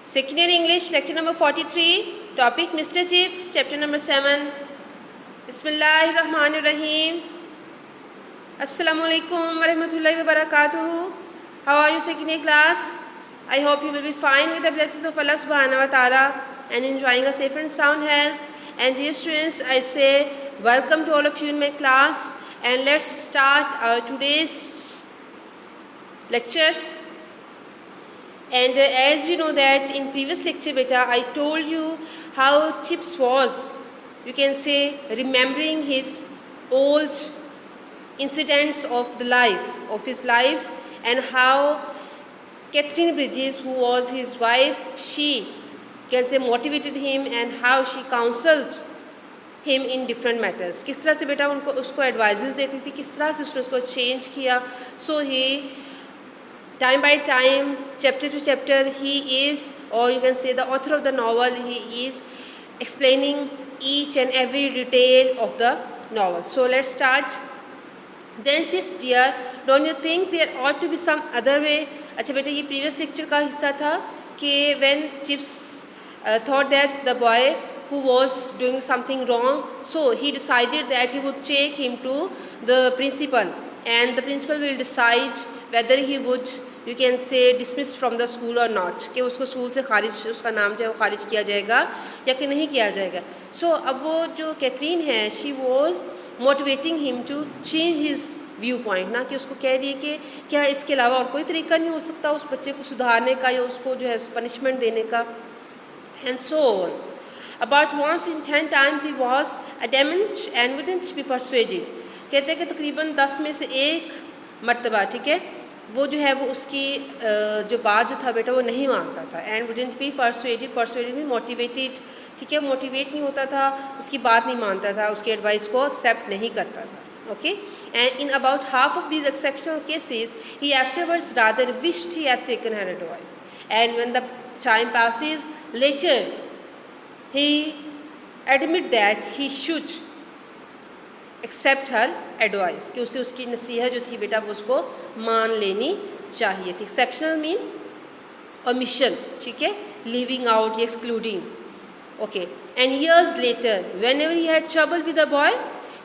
Second year English, lecture number 43, topic Mr. Chips, chapter number 7. Bismillahirrahmanirrahim. Assalamu alaikum wa rahmatullahi wa barakatuhu. How are you, second year class? I hope you will be fine with the blessings of Allah subhanahu wa ta'ala and enjoying a safe and sound health. And dear students, I say welcome to all of you in my class, and let's start our today's lecture. And as you know that in previous lecture beta I told you how Chips was, you can say, remembering his old incidents of his life, and how Catherine Bridges, who was his wife, she can say motivated him and how she counseled him in different matters. किस तरह से बेटा उसको advices देती थी, किस तरह से उसने उसको change किया. So he time by time, chapter to chapter, he is, or you can say the author of the novel, he is explaining each and every detail of the novel. So let's start. Then Chips dear, don't you think there ought to be some other way? अच्छा बेटा ये previous lecture का हिस्सा था कि when Chips thought that the boy who was doing something wrong, so he decided that he would take him to the principal, and the principal will decide whether he would, you can say, dismissed from the school or not, कि उसको school से खारिज, उसका नाम जो है वो खारिज किया जाएगा या कि नहीं किया जाएगा. So अब वो जो कैथरीन है, she was motivating him to change his viewpoint, ना कि उसको कह रही है कि क्या इसके अलावा और कोई तरीका नहीं हो सकता उस बच्चे को सुधारने का या उसको जो है पनिशमेंट देने का, and so on. About once in 10 times he was adamant and wouldn't be persuaded. कहते हैं कि तकरीबन 10 में से एक मर्तबा, ठीक है, वो जो है वो उसकी जो बात जो था बेटा वो नहीं मानता था. एंड वुडंट बी परसुएडेड में मोटिवेटेड, ठीक है, मोटिवेट नहीं होता था, उसकी बात नहीं मानता था, उसकी एडवाइस को एक्सेप्ट नहीं करता था. Okay, and in about half of these exceptional cases he afterwards rather wished he had taken her advice. And when the time passes later he admit that he should accept her advice, कि उसे उसकी नसीहत जो थी बेटा वो उसको मान लेनी चाहिए थी. exceptional mean omission, ठीक है, leaving out, excluding. okay, and years later whenever he had trouble with the boy,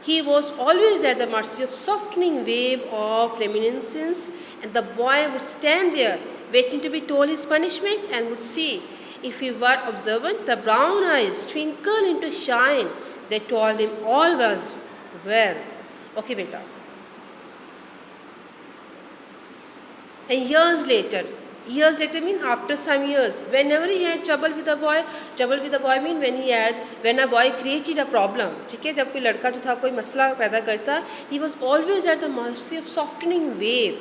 he was always at the mercy of softening wave of reminiscence, and the boy would stand there waiting to be told his punishment, and would see, if he were observant, the brown eyes twinkle into shine that told him all was well. Okay beta. And years later mean after some years, whenever he had trouble with a boy mean when a boy created a problem, ठीक है, जब कोई लड़का जो था कोई मसला पैदा करता, he was always at the mercy of softening wave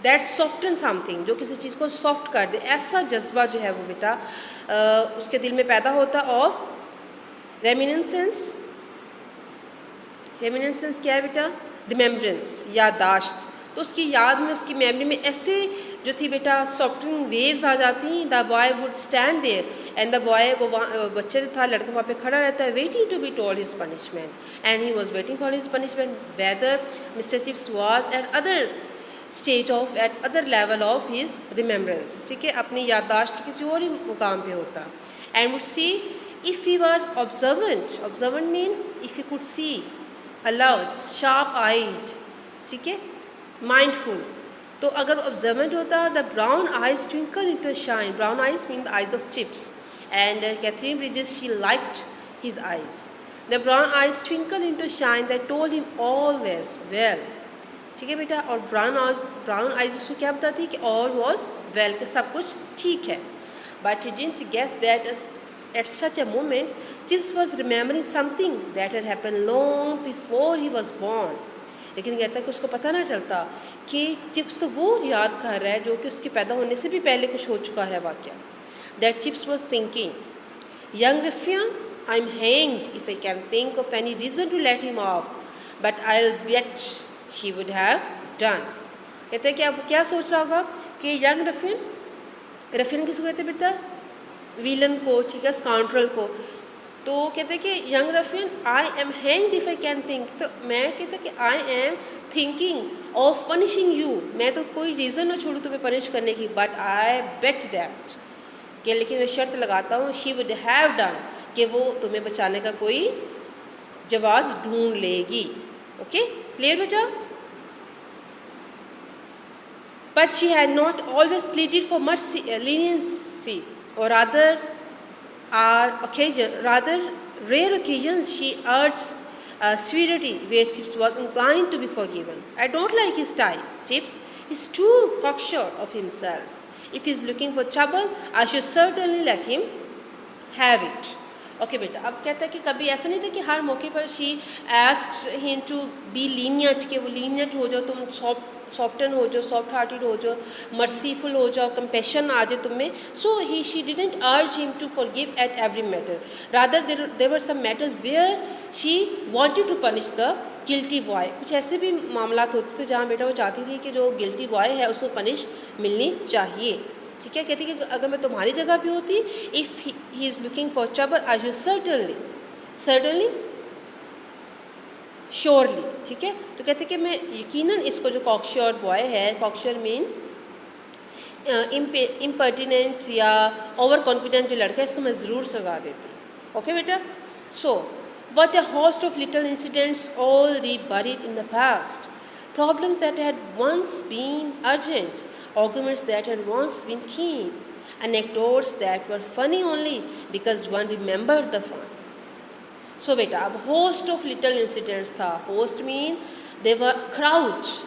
that soften something, जो किसी चीज़ को सॉफ्ट कर दे, ऐसा जज्बा जो है वो बेटा उसके दिल में पैदा होता. ऑफ रेमिनेंसेंस क्या है बेटा? रिमेम्बरेंस, याददाश्त. तो उसकी याद में, उसकी मेमोरी में ऐसे जो थी बेटा सॉफ्टनिंग वेव्स आ जाती. The boy would stand there, and the boy, वो बच्चे जो था लड़का वहाँ पे खड़ा रहता है, waiting to be told his punishment, and he was waiting for his punishment whether Mister Chips was at other stage of, at other level of his remembrance, ठीक है, अपनी याददाश्त के किसी और ही मुकाम पे होता. And would see if he were observant mean if you could see, alert, sharp eyed, ठीक है, माइंडफुल. तो अगर ऑब्जर्वेंट होता, the brown eyes twinkle into a shine. Brown eyes mean the eyes of Chips, and Catherine Bridges she liked his eyes. The brown eyes twinkle into a shine that told him all was well, ठीक है बेटा. और brown eyes उसको क्या बताती है कि all was well, कि सब कुछ ठीक है. But he didn't guess that at such a moment Chips was remembering something that had happened long before he was born. लेकिन कहता है कि उसको पता ना चलता कि चिप्स तो वो याद कर रहा है जो कि उसके पैदा होने से भी पहले कुछ हो चुका है वाक़या. That Chips was thinking, young ruffian, I am hanged if I can think of any reason to let him off, but I will bet she would have done. कहते हैं कि अब क्या सोच रहा होगा कि यंग रफियन किसको कहते बेटा? विलन को, ठीक है, स्काउंड्रल को. तो कहते हैं कि young ruffian I am hanged if I can think, तो मैं कहते कि I am thinking of punishing you, मैं तो कोई रीज़न ना छोड़ूँ तुम्हें पनिश करने की, बट आई बेट दैट कि लेकिन मैं शर्त लगाता हूँ शी वुड हैव डन कि वो तुम्हें बचाने का कोई जवाब ढूंढ लेगी। ओके क्लियर बेटा? But she had not always pleaded for mercy, leniency, or rather rare occasions she urged severity where Chips was inclined to be forgiven. I don't like his type. Chips is too cocksure of himself. If he is looking for trouble, I should certainly let him have it. Okay बेटा, अब कहता है कि कभी ऐसा नहीं था कि हर मौके पर she asked him to be lenient, कि वो लीनियंट हो जाओ, तुम सॉफ्टन हो जाओ, सॉफ्ट हार्टेड हो जाओ, मर्सीफुल हो जाओ, कंपैशन आ जाए तुम में। So she didn't urge him to forgive at every matter, rather there were some matters where she wanted to punish the guilty boy. कुछ ऐसे भी मामला होते थे जहाँ बेटा वो चाहती थी कि जो गिल्टी बॉय है उसको पनिश मिलनी चाहिए। ठीक है, कहती कि अगर मैं तुम्हारी जगह पे होती, if he is looking for trouble I should certainly surely. ठीक है, तो कहते कि मैं यकीनन इसको जो कॉकश्योर बॉय है, कॉकश्योर मीन इम्पर्टिनेंट या ओवर कॉन्फिडेंट जो लड़का है, इसको मैं ज़रूर सजा देती। ओके बेटा? सो what a host of little incidents all reburied in the past, problems that had once been urgent, arguments that had once been keen, anecdotes that were funny only because one remembered the fun. So beta, अब host of little incidents था, host mean they were crowds,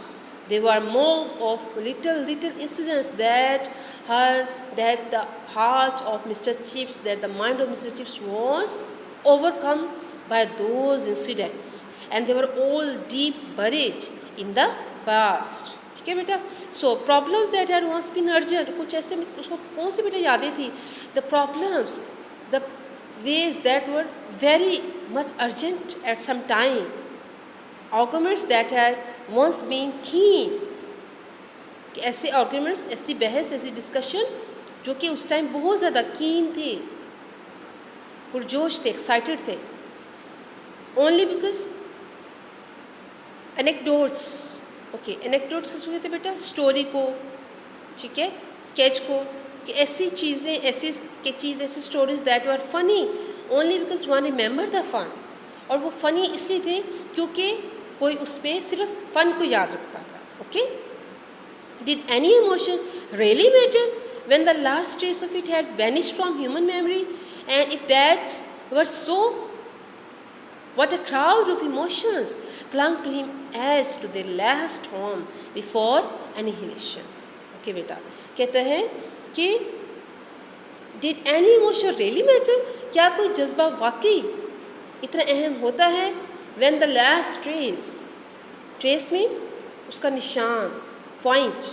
they were mob of little incidents that the heart of Mr. Chips, that the mind of Mr. Chips was overcome by those incidents, and they were all deep buried in the past. ठीक है बेटा? So problems that had once been urgent, कुछ ऐसे उसको कौन सी बेटा यादें थी? The problems, the ways that were very much urgent at some time, arguments that had once been keen, ऐसे arguments, ऐसी बहस, ऐसी discussion जो कि उस टाइम बहुत ज़्यादा keen थे, पुरजोश थे, excited थे, only because anecdotes, okay anecdotes किस हुए थे बेटा? स्टोरी को, ठीक है, स्केच को, कि ऐसी चीज़ें, ऐसी stories that were funny only because one remember the fun, और वो फनी इसलिए थे क्योंकि कोई उसमें सिर्फ फन को याद रखता था। Okay, did any emotion really matter when the last trace of it had vanished from human memory, and if that were so, what a crowd of emotions clung to him as to their last home before annihilation. Okay बेटा, कहते हैं कि did any emotion really matter, क्या कोई जज्बा वाकई इतना अहम होता है? when the last trace में उसका निशान, पॉइंट,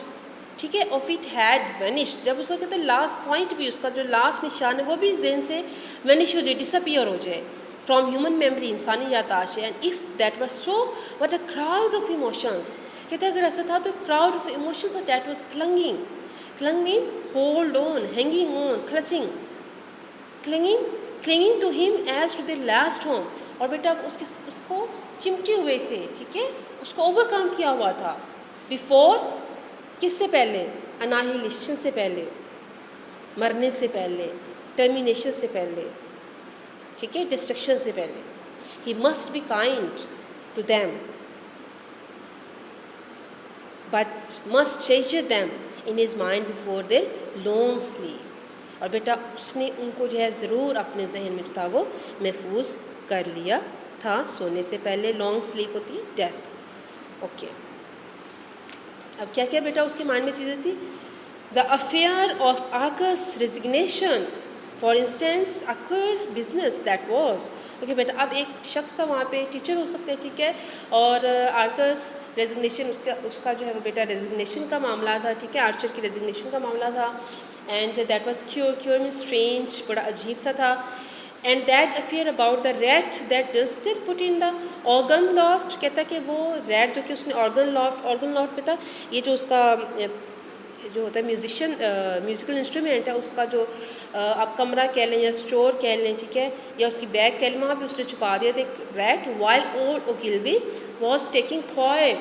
ठीक है, of it had vanished, जब उसका कहते हैं लास्ट पॉइंट भी, उसका जो लास्ट निशान है वो भी ज़हन से वैनिश हो जाए, डिसअपियर हो जाए फ्रॉम ह्यूमन मेमोरी, इंसानी याददाश्त। And if that was so, what a crowd of emotions, कहते हैं अगर ऐसा था तो crowd of emotions that was clung mean hold on, hanging on, clinging to him as to the last home, और बेटा उसको चिमटे हुए थे, ठीक है, उसको ओवरकम किया हुआ था बिफोर, किससे पहले? अनाहिलेशन से पहले, मरने से पहले, टर्मिनेशन से पहले, ठीक है, डिस्ट्रक्शन से पहले। He must be kind to them but must change them in his mind before their long sleep, और बेटा उसने उनको जो है ज़रूर अपने जहन में जो था वो महफूज कर लिया था सोने से पहले। लॉन्ग स्लीप होती है डेथ। ओके, अब क्या क्या बेटा उसके माइंड में चीज़ें थी? The affair of Arcus resignation, for instance a queer business that was. Okay बेटा, अब एक शख्स था वहाँ पे, टीचर हो सकते हैं, ठीक है, और आर्कस रेजिग्नेशन, उसका जो है वो बेटा रेजिग्नेशन का मामला था, ठीक है, आर्चर की रेजिग्नेशन का मामला था। And that was cure mean strange, बड़ा अजीब सा था। And that affair about the rat that dusted put in the organ loft, कहता कि वो रैट जो कि उसने ऑर्गन लॉफ्ट पे था, ये जो उसका जो होता है म्यूज़िकल इंस्ट्रूमेंट है उसका जो आप कमरा कह लें या स्टोर कह लें, ठीक है, या उसकी बैग कह लें, वहाँ पे उसने छुपा दिया था एक rat while old Ogilvie was taking toy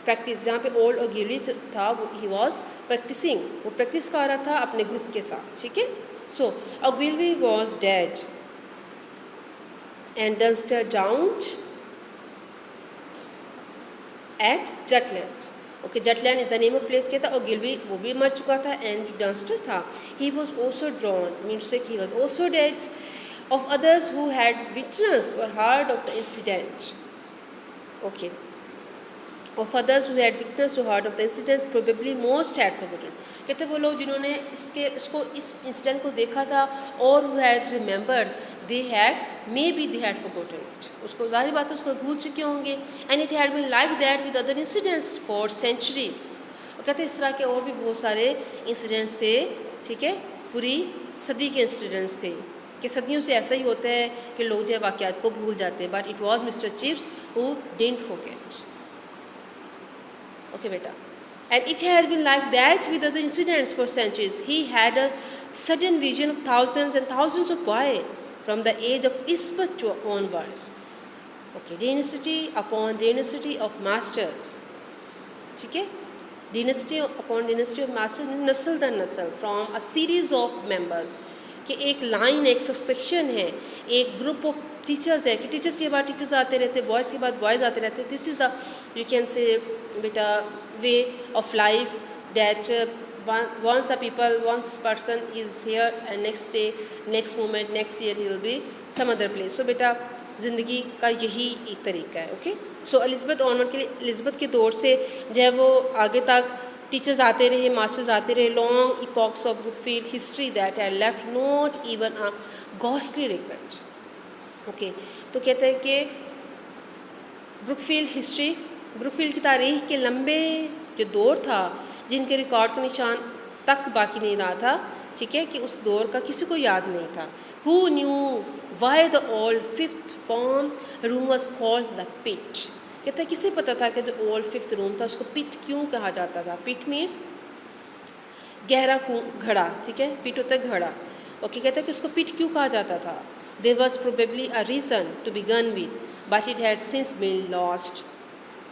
practice, जहाँ पे ओल्ड ओगिलवी था वो ही वॉज प्रैक्टिसिंग, वो प्रैक्टिस कर रहा था अपने ग्रुप के साथ, ठीक है. So Ogilvie was dead and Dunster drowned at Jutland. Okay, Jutland is the name of place. क्या था, ओगिलवी वो भी मर चुका था एंड जो डंस्टर था he was also drawn means he was also dead of others who had witnessed or heard of the incident. Okay. Of others who had witnessed or heard of the incident, probably most had forgotten. कहते वो लोग जिन्होंने इस incident को देखा था और who had remembered, they had forgotten it. उसको ज़ाहिर बात है उसको भूल चुके होंगे. And it had been like that with other incidents for centuries. और कहते इस तरह के और भी बहुत सारे इंसिडेंट्स थे, ठीक है, पूरी सदी के इंसिडेंट्स थे कि सदियों से ऐसा ही होता है कि लोग जो है वाक़यात को भूल जाते हैं. But it was mister Chips who didn't forget. Okay बेटा, and it had been like that with other incidents for centuries. He had a sudden vision of thousands and thousands of boy from the age of Elizabeth to onwards. Okay, dynasty upon dynasty of masters, ठीक है, dynasty upon dynasty of masters, नस्ल दर नस्ल, from a series of members, कि एक line, एक succession है, एक ग्रुप ऑफ टीचर्स है कि टीचर्स के बाद टीचर्स आते रहते, बॉयज़ के बाद बॉयज़ आते रहते. This is the you can say बेटा way of life that once person is here and next day, next moment, next year he will be some other place. So बेटा ज़िंदगी का यही एक तरीका है. ओके, सो एलिज़ाबेथ ऑनवर्ड के लिए, एलिज़ाबेथ के दौर से जो है वो आगे तक टीचर्स आते रहे, मास्टर्स आते रहे. Long epochs of Brookfield history that had left not even a ghostly regret. Okay, तो कहते हैं कि ब्रुकफील्ड की तारीख के लंबे जो दौर था जिनके रिकॉर्ड का निशान तक बाकी नहीं रहा था, ठीक है, कि उस दौर का किसी को याद नहीं था. Who knew why the old fifth form room was called the pit. कहता है किसे पता था कि जो ओल्ड फिफ्थ रूम था उसको पिट क्यों कहा जाता था. पिट मीन गहरा घड़ा, ठीक है, पिट होता है घड़ा. ओके, कहता है कि उसको पिट क्यों कहा जाता था. There was probably a reason to begin with but it had since been lost.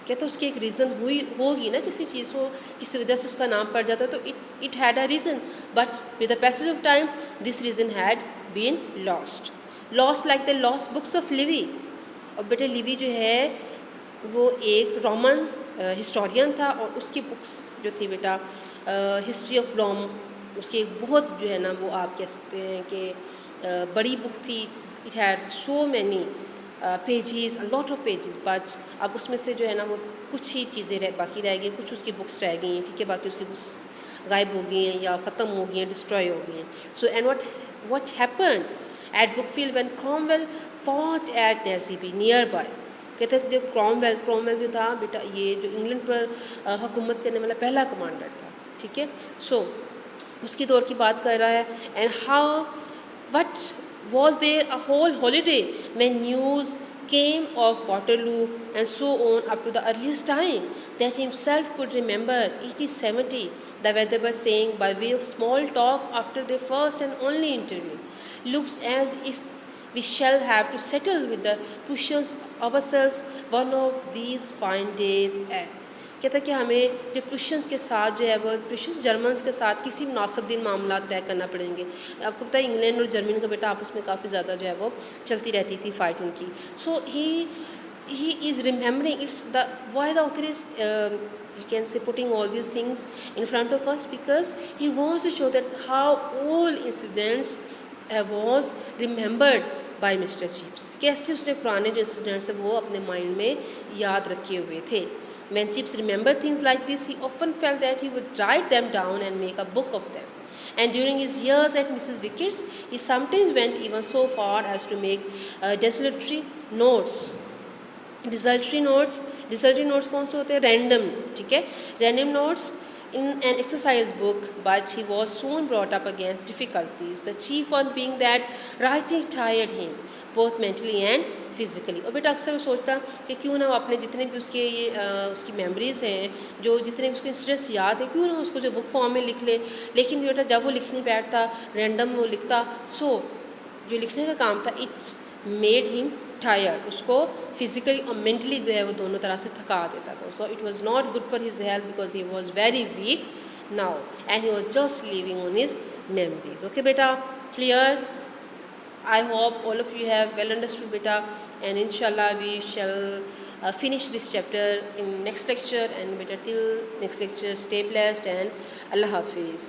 कहता है उसकी एक रीज़न होगी ना, किसी चीज़ को किसी वजह से उसका नाम पड़ जाता, तो it had a reason but with the passage of time this reason had been lost like the lost books of Livy. और बेटे लिवी जो है वो एक रोमन हिस्टोरियन था और उसकी बुक्स जो थी बेटा हिस्ट्री ऑफ रोम, उसकी एक बहुत जो है ना वो आप कह सकते हैं कि बड़ी बुक थी. It had so many pages, a lot of pages, but अब उसमें से जो है ना वो कुछ ही चीज़ें बाकी रह गई, कुछ उसकी बुक्स रह गई हैं, ठीक है, बाकी उसकी बुक्स गायब हो गई हैं या ख़त्म हो गई हैं, डिस्ट्रॉय हो गई हैं. So and what happened at Brookfield when Cromwell fought at Naseby nearby. कहते हैं जब क्रॉमवेल जो था बेटा ये जो इंग्लैंड पर हुकूमत करने वाला पहला कमांडर था, ठीक है. सो उसकी दौर की बात कर रहा है. And how what was there a whole holiday when news came of Waterloo and so on up to the earliest time that himself could remember. 1870, the weather was saying by way of small talk after their first and only interview. Looks as if we shall have to settle with the Prussians ourselves one of these fine days. कहता कि हमें जो प्रुशियंस के साथ जो है वो प्रुशियंस Germans के साथ किसी मुनासिब दिन मामला तय करना पड़ेंगे. आपको पता है इंग्लैंड और जर्मनी का बेटा आपस में काफ़ी ज़्यादा जो है वो चलती रहती थी फाइट उनकी. So he is remembering it's the why the author is you can say putting all these things in front of us because he wants to show that how all incidents was remembered by Mr. Chips. कैसे उसने पुराने जो incidents हैं वो अपने mind में याद रखे हुए थे. When Chips remembered things like this, he often felt that he would write them down and make a book of them. And during his years at Mrs. Vickers, he sometimes went even so far as to make desultory notes. Desultory notes कौन से होते हैं? Random, ठीक है? Random notes in an exercise book, but he was soon brought up against difficulties. The chief one being that writing tired him, both mentally and physically. और बेटा अक्सर वो सोचता कि क्यों ना वो अपने जितने भी उसके ये उसकी मेमोरीज़ हैं, जो जितने भी उसको इंसिडेंट्स याद हैं, क्यों ना उसको जो बुक फॉर्म में लिख ले। लेकिन बेटा जब वो लिखने बैठता, रैंडम वो लिखता, जो लिखने का काम था इट मेड हिम टायर्ड, उसको फिज़िकली और मेंटली जो है वो दोनों तरह से थका देता था। So it was not good for his health because he was very weak now and he was just living on his memories. Okay beta, clear? I hope all of you have well understood beta, and inshallah we shall finish this chapter in next lecture. And beta till next lecture, stay blessed and Allah Hafiz.